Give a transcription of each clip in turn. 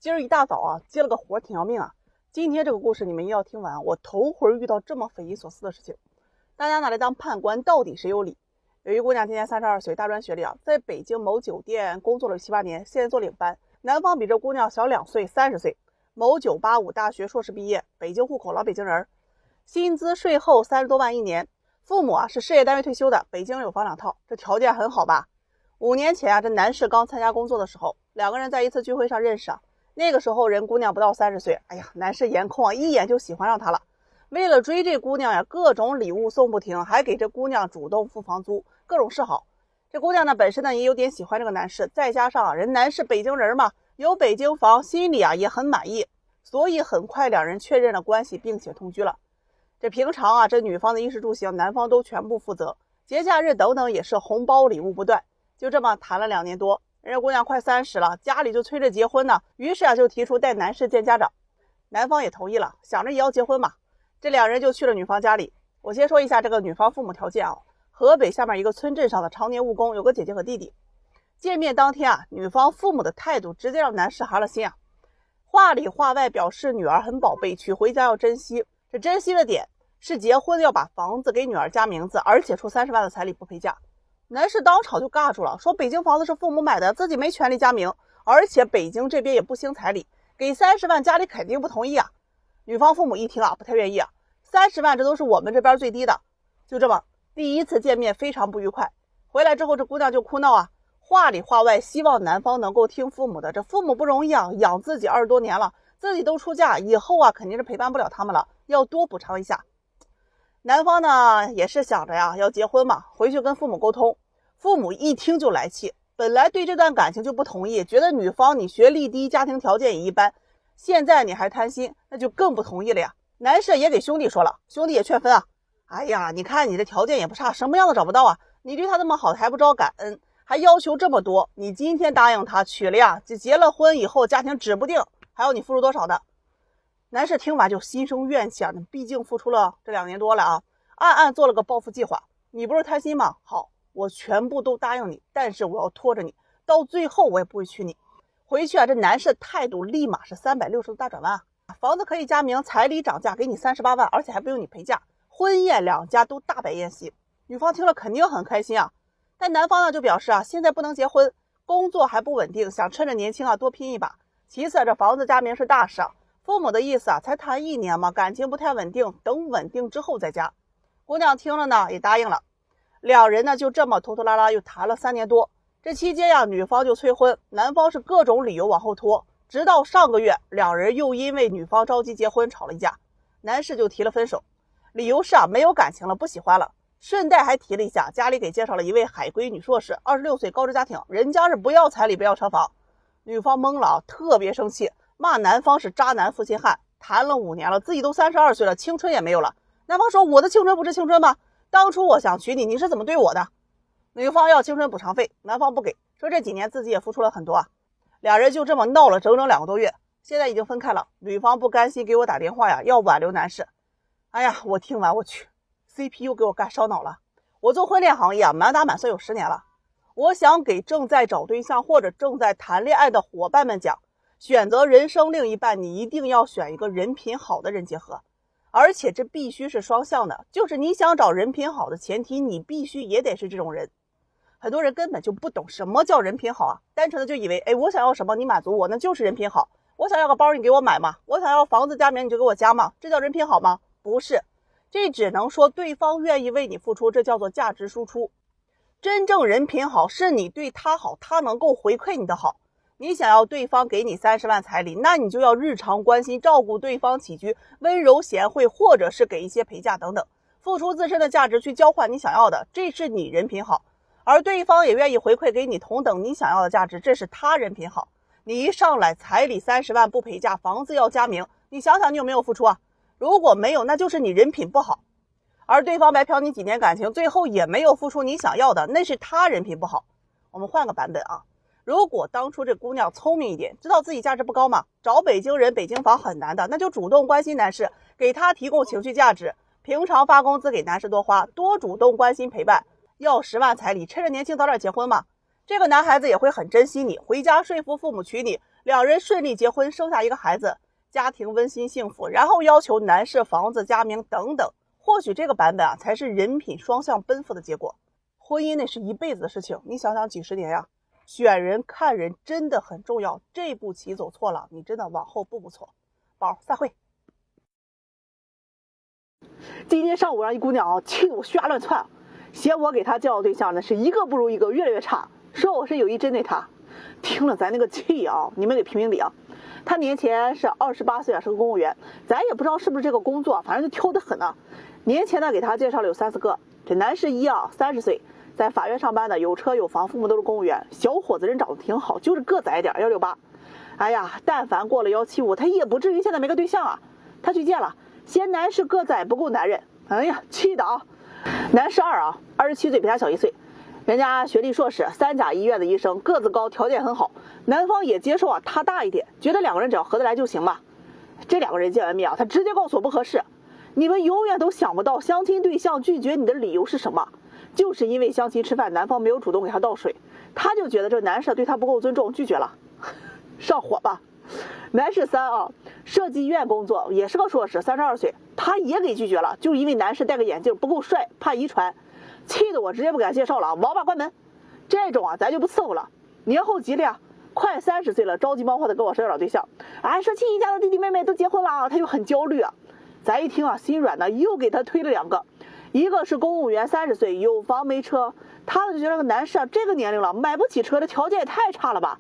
今儿一大早啊，接了个活挺要命啊。今天这个故事你们一定要听完，我头回遇到这么匪夷所思的事情。大家拿来当判官，到底谁有理？有一姑娘今年32岁，大专学历啊，在北京某酒店工作了7、8年，现在做领班。男方比这姑娘小2岁，30岁，某985大学硕士毕业，北京户口，老北京人，薪资税后30多万一年。父母啊是事业单位退休的，北京有房2套，这条件很好吧？5年前啊，这男士刚参加工作的时候，两个人在一次聚会上认识啊。那个时候人姑娘不到30岁，哎呀，男士颜控啊，一眼就喜欢上她了。为了追这姑娘呀，各种礼物送不停，还给这姑娘主动付房租，各种示好。这姑娘呢本身呢也有点喜欢这个男士，再加上人男士北京人嘛，有北京房，心里啊也很满意，所以很快两人确认了关系，并且同居了。这平常啊，这女方的衣食住行，男方都全部负责，节假日等等也是红包礼物不断。就这么谈了2年多。人家姑娘快30了，家里就催着结婚呢，于是啊就提出带男士见家长，男方也同意了，想着也要结婚嘛。这两人就去了女方家里。我先说一下这个女方父母条件啊，河北下面一个村镇上的常年务工，有个姐姐和弟弟。见面当天啊，女方父母的态度直接让男士寒了心啊，话里话外表示女儿很宝贝，娶回家要珍惜。这珍惜的点是结婚要把房子给女儿加名字，而且出30万的彩礼不陪嫁。男士当场就尬住了，说北京房子是父母买的，自己没权利加名，而且北京这边也不兴彩礼，给30万家里肯定不同意啊。女方父母一听啊，不太愿意啊，30万这都是我们这边最低的。就这么第一次见面非常不愉快，回来之后这姑娘就哭闹啊，话里话外希望男方能够听父母的，这父母不容易啊，养自己20多年了，自己都出嫁，以后啊肯定是陪伴不了他们了，要多补偿一下。男方呢也是想着呀要结婚嘛，回去跟父母沟通。父母一听就来气，本来对这段感情就不同意，觉得女方你学历低，家庭条件也一般，现在你还贪心，那就更不同意了呀。男士也给兄弟说了，兄弟也劝分啊。哎呀，你看你的条件也不差，什么样的找不到啊？你对他那么好还不知道感恩，还要求这么多，你今天答应他娶了呀，就结了婚以后家庭指不定还要你付出多少的。男士听完就心生怨气啊，毕竟付出了这2年多了啊，暗暗做了个报复计划。你不是贪心吗？好，我全部都答应你，但是我要拖着你，到最后我也不会娶你。回去啊，这男士态度立马是360度大转弯啊！房子可以加名，彩礼涨价给你38万，而且还不用你陪嫁，婚宴两家都大摆宴席。女方听了肯定很开心啊，但男方呢就表示啊，现在不能结婚，工作还不稳定，想趁着年轻啊多拼一把。其次这房子加名是大事啊，父母的意思啊，才谈1年嘛，感情不太稳定，等稳定之后再加。姑娘听了呢，也答应了。两人呢就这么拖拖拉拉又谈了3年多。这期间呀，女方就催婚，男方是各种理由往后拖，直到上个月，两人又因为女方着急结婚吵了一架，男士就提了分手，理由是啊没有感情了，不喜欢了。顺带还提了一下，家里给介绍了一位海归女硕士，26岁，高知家庭，人家是不要彩礼不要车房。女方懵了啊，特别生气，骂男方是渣男负心汉，谈了5年了，自己都32岁了，青春也没有了。男方说，我的青春不是青春吗？当初我想娶你，你是怎么对我的？女方要青春补偿费，男方不给，说这几年自己也付出了很多啊。俩人就这么闹了整整2个多月，现在已经分开了。女方不甘心给我打电话呀，要挽留男士。哎呀，我听完我去 CPU 给我干烧脑了。我做婚恋行业啊，满打满算有10年了。我想给正在找对象或者正在谈恋爱的伙伴们讲，选择人生另一半，你一定要选一个人品好的人结合。而且这必须是双向的，就是你想找人品好的前提，你必须也得是这种人。很多人根本就不懂什么叫人品好啊，单纯的就以为，哎，我想要什么你满足我，那就是人品好。我想要个包你给我买嘛，我想要房子加名你就给我加嘛，这叫人品好吗？不是，这只能说对方愿意为你付出，这叫做价值输出。真正人品好是你对他好，他能够回馈你的好。你想要对方给你30万彩礼，那你就要日常关心照顾对方起居，温柔贤惠，或者是给一些陪嫁等等，付出自身的价值去交换你想要的，这是你人品好。而对方也愿意回馈给你同等你想要的价值，这是他人品好。你一上来彩礼30万不陪嫁，房子要加名，你想想你有没有付出啊？如果没有，那就是你人品不好。而对方白嫖你几年感情，最后也没有付出你想要的，那是他人品不好。我们换个版本啊，如果当初这姑娘聪明一点，知道自己价值不高嘛，找北京人北京房很难的，那就主动关心男士，给他提供情绪价值，平常发工资给男士多花，多主动关心陪伴，要10万彩礼，趁着年轻早点结婚嘛。这个男孩子也会很珍惜你，回家说服父母娶你，两人顺利结婚，生下一个孩子，家庭温馨幸福，然后要求男士房子、家名等等。或许这个版本啊，才是人品双向奔赴的结果。婚姻那是一辈子的事情，你想想几十年呀。选人看人真的很重要，这步棋走错了，你真的往后步步错。宝，散会。今天上午让一姑娘气得我血压乱窜，嫌我给她介绍对象呢是一个不如一个，越来越差，说我是有意针对她。听了咱那个气啊，你们给评评理啊。她年前是28岁啊，是个公务员，咱也不知道是不是这个工作，反正就挑得很呢。年前呢给她介绍了有3、4个，这男士一啊，30岁，在法院上班的，有车有房，父母都是公务员，小伙子人长得挺好，就是个子矮点，168。哎呀，但凡过了175，他也不至于现在没个对象啊。他去见了，嫌男士个子矮不够男人，哎呀，气的啊。男士2啊，27岁，比他小1岁，人家学历硕士，3甲医院的医生，个子高，条件很好，男方也接受啊他大一点，觉得2个人只要合得来就行嘛。这2个人见完面啊，他直接告诉我不合适。你们永远都想不到相亲对象拒绝你的理由是什么，就是因为相亲吃饭男方没有主动给他倒水，他就觉得这男士对他不够尊重，拒绝了。上火吧。男士3啊，设计院工作，也是个硕士，32岁，他也给拒绝了，就因为男士戴个眼镜不够帅，怕遗传，气得我直接不给他介绍了，王八关门。这种啊咱就不伺候了。年后吉利啊，快30岁了，着急忙慌的跟我说要找对象，哎，说亲戚家的弟弟妹妹都结婚了，他就很焦虑啊。咱一听啊，心软的，又给他推了2个，一个是公务员，30岁，有房没车，他就觉得个男士啊，这个年龄了买不起车，这条件也太差了吧。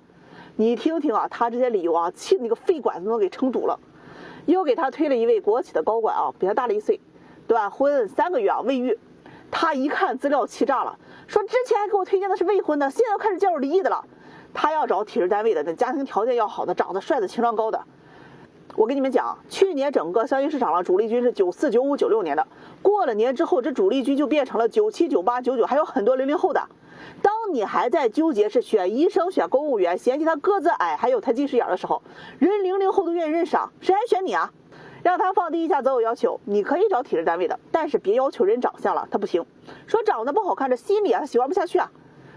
你听听啊，他这些理由啊，气得那个肺管子都给撑堵了。又给他推了一位国企的高管啊，比他大了1岁，短婚3个月啊，未育。他一看资料气炸了，说之前还给我推荐的是未婚的，现在又开始介绍离异的了。他要找体制单位的，那家庭条件要好的，长得帅的，情商高的。我跟你们讲，去年整个相亲市场上主力军是94、95、96年的，过了年之后，这主力军就变成了97、98、99，还有很多00后的。当你还在纠结是选医生、选公务员，嫌弃他个子矮，还有他近视眼的时候，人00后都愿意认识啊，谁还选你啊？让他放低一下择偶要求，你可以找体制单位的，但是别要求人长相了，他不行。说长得不好看，这心里啊他喜欢不下去啊。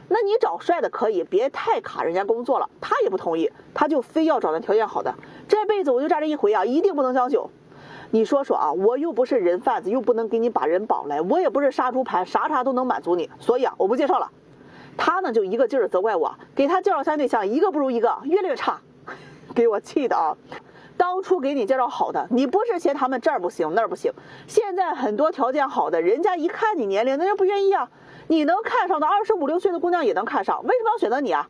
那你找帅的可以，别太卡人家工作了，他也不同意，他就非要找那条件好的。这辈子我就站这一回啊，一定不能将就。你说说啊，我又不是人贩子，又不能给你把人绑来，我也不是杀猪盘，啥都能满足你，所以啊，我不介绍了。他呢就一个劲儿责怪我，给他介绍3对象，一个不如一个，越来越差，给我气的啊！当初给你介绍好的，你不是嫌他们这儿不行那儿不行，现在很多条件好的，人家一看你年龄，那人不愿意啊。你能看上的25、6岁的姑娘也能看上，为什么要选择你啊？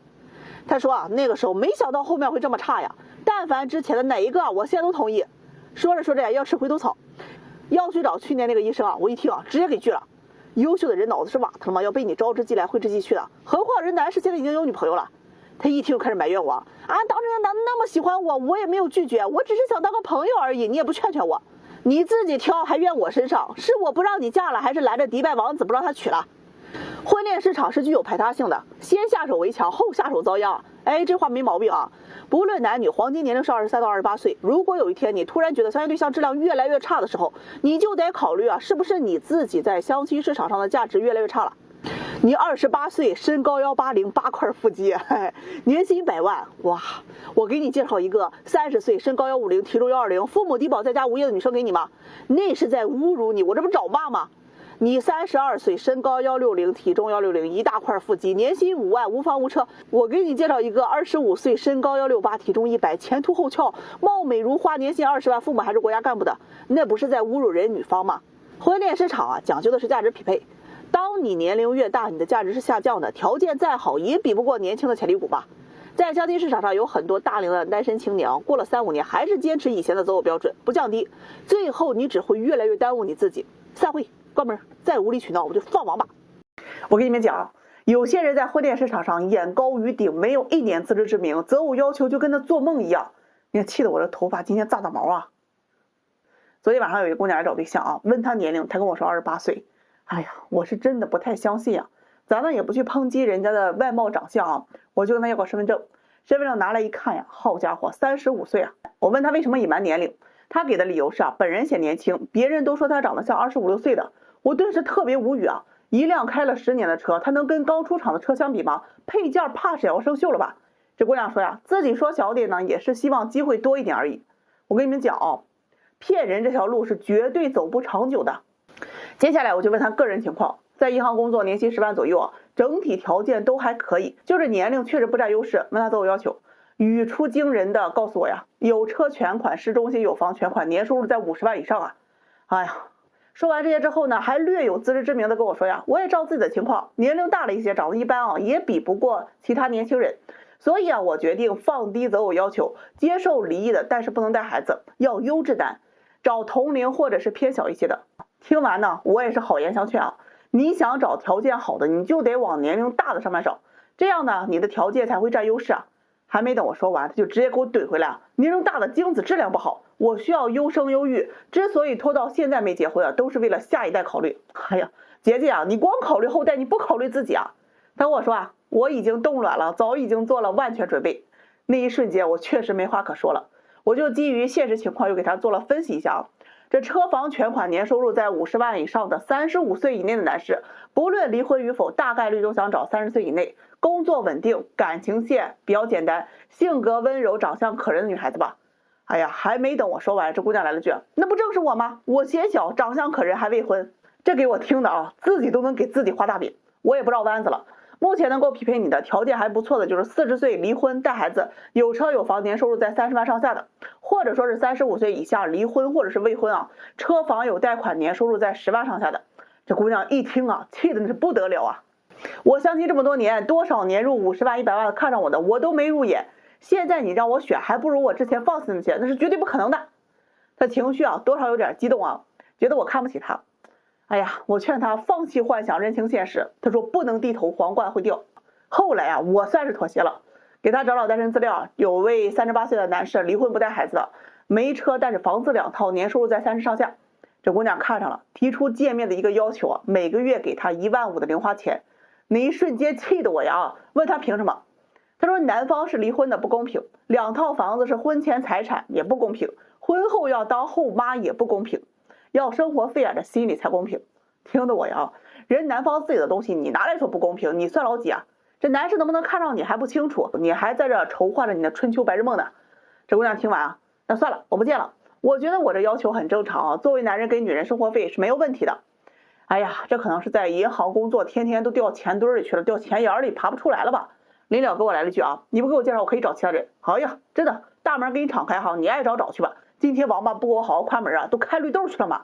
他说啊，那个时候没想到后面会这么差呀，但凡之前的哪一个，我现在都同意。说着说着呀，要吃回头草，要去找去年那个医生啊，我一听啊，直接给拒了。优秀的人脑子是瓦特了吗？要被你招之即来挥之即去的，何况人男士现在已经有女朋友了。他一听就开始埋怨我啊，当着人家男的那么喜欢我，我也没有拒绝，我只是想当个朋友而已，你也不劝劝我，你自己挑还怨我身上，是我不让你嫁了，还是拦着迪拜王子不让他娶了？婚恋市场是具有排他性的，先下手为强，后下手遭殃。哎，这话没毛病啊。不论男女，黄金年龄是23到28岁。如果有一天你突然觉得相亲对象质量越来越差的时候，你就得考虑啊，是不是你自己在相亲市场上的价值越来越差了。你28岁，身高180，8块腹肌，年薪100万，哇！我给你介绍一个30岁，身高150，体重120，父母低保在家无业的女生给你吗？那是在侮辱你，我这不找骂吗？你32岁，身高160，体重160，一大块腹肌，年薪5万，无房无车。我给你介绍一个25岁，身高168，体重100，前凸后翘，貌美如花，年薪20万，父母还是国家干部的，那不是在侮辱人女方吗？婚恋市场啊，讲究的是价值匹配。当你年龄越大，你的价值是下降的，条件再好也比不过年轻的潜力股吧。在相亲市场上有很多大龄的单身青年，过了3、5年还是坚持以前的择偶标准，不降低，最后你只会越来越耽误你自己。散会，关门，再无理取闹我就放王八。我跟你们讲，有些人在婚恋市场上眼高于顶，没有一点自知之明，择偶要求就跟他做梦一样。你看，气得我这头发今天炸毛啊！昨天晚上有一个姑娘来找对象啊，问她年龄，她跟我说28岁。哎呀，我是真的不太相信啊。咱呢也不去抨击人家的外貌长相啊，我就跟他要个身份证，身份证拿来一看呀，好家伙，35岁啊！我问他为什么隐瞒年龄，他给的理由是啊，本人显年轻，别人都说他长得像25、6岁的。我顿时特别无语啊！一辆开了10年的车，他能跟刚出厂的车相比吗？配件怕是也要生锈了吧？这姑娘说呀，自己说小点呢，也是希望机会多一点而已。我跟你们讲啊，骗人这条路是绝对走不长久的。接下来我就问她个人情况，在银行工作，年薪10万左右啊，整体条件都还可以，就是年龄确实不占优势。问她择偶要求，语出惊人的告诉我呀，有车全款，市中心有房全款，年收入在50万以上啊。哎呀，说完这些之后呢，还略有自知之明的跟我说呀，我也照自己的情况，年龄大了一些，长得一般啊，也比不过其他年轻人，所以啊，我决定放低择偶要求，接受离异的，但是不能带孩子，要优质男，找同龄或者是偏小一些的。听完呢，我也是好言相劝啊，你想找条件好的，你就得往年龄大的上面找，这样呢，你的条件才会占优势啊。还没等我说完，他就直接给我怼回来，年龄大的精子质量不好，我需要优生优育，之所以拖到现在没结婚啊，都是为了下一代考虑。哎呀，姐姐啊，你光考虑后代，你不考虑自己啊？他跟我说啊，我已经冻卵了，早已经做了万全准备。那一瞬间我确实没话可说了，我就基于现实情况又给他做了分析一下啊。这车房全款，年收入在50万以上的35岁以内的男士，不论离婚与否，大概率都想找30岁以内，工作稳定，感情线比较简单，性格温柔，长相可人的女孩子吧。哎呀，还没等我说完，这姑娘来了句，那不正是我吗？我显小，长相可人，还未婚。这给我听的啊，自己都能给自己画大饼，我也不绕弯子了。目前能够匹配你的条件还不错的，就是40岁离婚带孩子，有车有房，年收入在30万上下的，或者说是35岁以下离婚或者是未婚啊，车房有贷款，年收入在10万上下的。这姑娘一听啊，气的那是不得了啊！我相亲这么多年，多少年入50万、100万的看上我的，我都没入眼。现在你让我选，还不如我之前放弃的那些，那是绝对不可能的。他情绪啊，多少有点激动啊，觉得我看不起他。哎呀，我劝他放弃幻想，认清现实。他说不能低头，皇冠会掉。后来啊，我算是妥协了，给他找单身资料，有位38岁的男士，离婚不带孩子的，没车但是房子2套，年收入在30上下。这姑娘看上了，提出见面的一个要求啊，每个月给他1万5的零花钱。那一瞬间气得我呀，问他凭什么？他说男方是离婚的，不公平；2套房子是婚前财产，也不公平；婚后要当后妈也不公平。要生活费啊，这心里才公平。听得我呀，人男方自己的东西你拿来说不公平，你算老几啊？这男士能不能看上你还不清楚，你还在这筹划着你的春秋白日梦呢。这姑娘听完啊，那算了，我不见了。我觉得我这要求很正常啊，作为男人给女人生活费是没有问题的。哎呀，这可能是在银行工作，天天都掉钱堆里去了，掉钱眼里爬不出来了吧。临了给我来了句啊，你不给我介绍，我可以找其他人。哎呀，真的，大门给你敞开哈，你爱找找去吧。今天王八不给我好好关门啊，都开绿豆去了吗？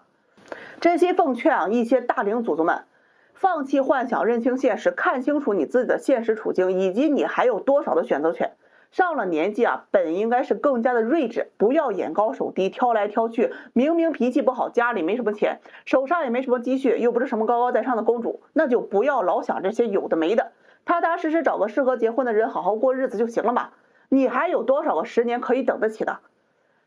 真心奉劝啊，一些大龄祖宗们，放弃幻想，认清现实，看清楚你自己的现实处境，以及你还有多少的选择权。上了年纪啊，本应该是更加的睿智，不要眼高手低，挑来挑去。明明脾气不好，家里没什么钱，手上也没什么积蓄，又不是什么高高在上的公主，那就不要老想这些有的没的，踏踏实实找个适合结婚的人，好好过日子就行了嘛。你还有多少个10年可以等得起的？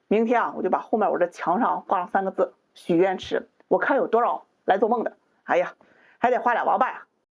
明天啊，我就把后面我这墙上挂上3个字：许愿池。我看有多少来做梦的。哎呀，还得花2王八呀。